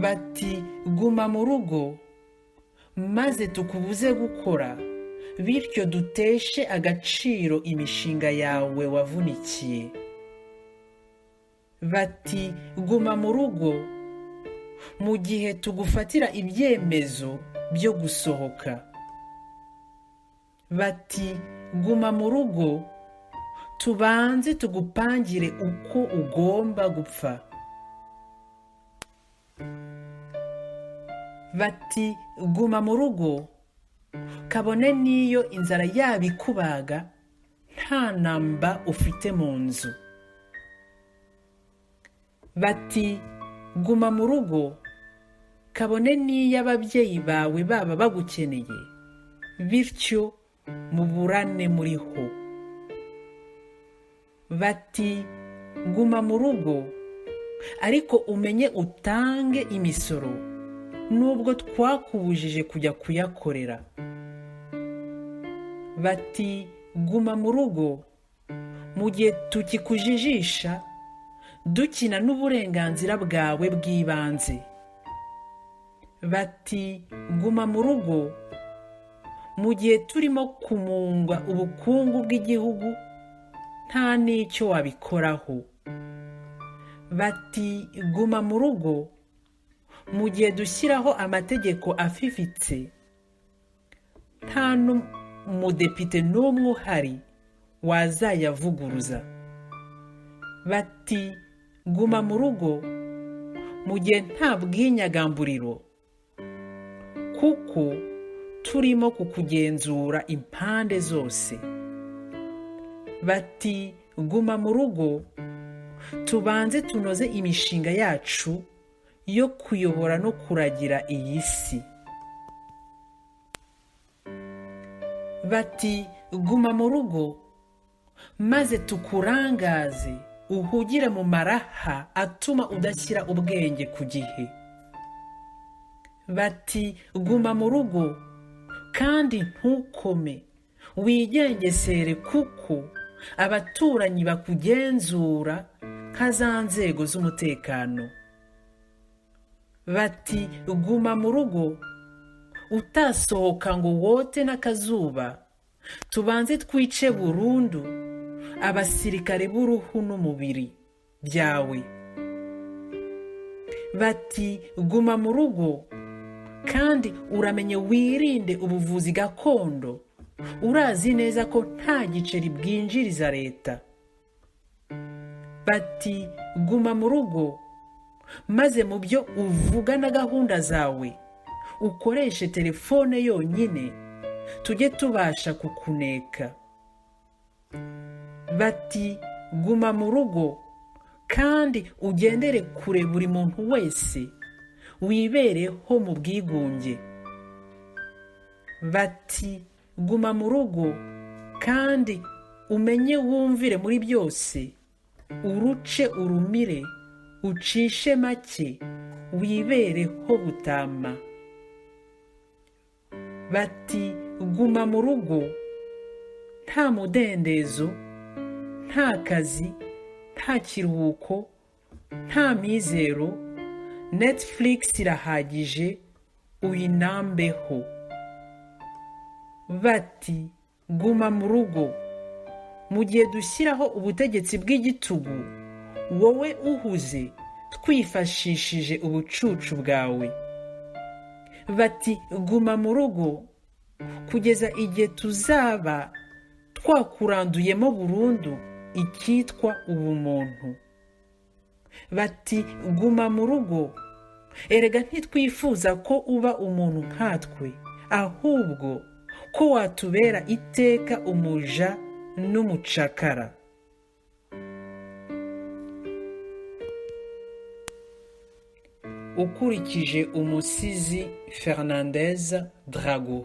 bati guma mu rugo maze tukubuze gukora bityo duteshe agaciro imishinga yawe wavunikiye. Bati guma mu rugo mu gihe tugufatira ibyemezo byo gusohoka. Bati guma mu rugo tubanze tugupangire uko ugomba gupfa. Bati guma mu rugo kabone niyo inzara yabikubaga nta namba ufite mu nzu. Bati guma mu rugo kabone niyo ababyeyi bawe baba bagukeneye bityo muburane muriho. Bati guma mu rugo ariko umenye utange imisoro nubwo twakubujije kujya kuyakorera. Bati guma mu rugo mu gihe tukikujijisha dukina n'uburenganzira bwawe bw'ibanze. Bati guma mu rugo mu gihe turimo kumungwa ubukungu bw'igihugu nta n'icyo wabikoraho. Bati guma mu rugo mu gihe dushyiraho amategeko afifitse nta n'umudepite n'umwe uhari wazayavuguruza. Bati guma mu rugo mu gihe nta bwinyagamburiro kuko turimo kukugenzura impande zose. Bati guma mu rugo tubanze tunoze imishinga yacu yo kuyobora no kuragira iyi si. Bati guma mu rugo maze tukurangaze uhugire mu maraha atuma udashyira ubwenge ku gihe. Bati guma mu rugo kandi ntukome wigengesere kuko abaturanyi bakugenzura nka za nzego z'umutekano. Bati guma mu rugo utasohoka ngo wote n'akazuba tubanze twice burundu abasirikare b'uruhu n'umubiri byawe. Bati guma mu rugo kandi uramenye wirinde ubuvuzi gakondo urazi neza ko nta giceri bwinjiriza leta. Bati guma mu rugo maze mu byo uvuga na gahunda zawe ukoreshe telefone yonyine tujye tubasha kukuneka. Bati guma mu rugo kandi ugendere kure buri muntu wese wibereho mu bwigunge. Bati guma mu rugo kandi umenye wumvire muri byose uruce urumire ucishe make wibereho butama. Bati guma mu rugo nta mudendezo nta kazi nta kiruhuko nta mizero Netflix irahagije uyinambeho. Bati guma mu rugo mu gihe dushyiraho ubutegetsi bw'igitugu wowe uhuze twifashishije ubucucu bwawe. Bati guma mu rugo kugeza igihe tuzaba twakuranduyemo burundu icyitwa ubumuntu. Bati guma mu rugo erega ntitwifuza ko uba umuntu nkatwe ahubwo ko watubera iteka umuja n'umucakara. Ukurikije umusizi Fernandez Drago.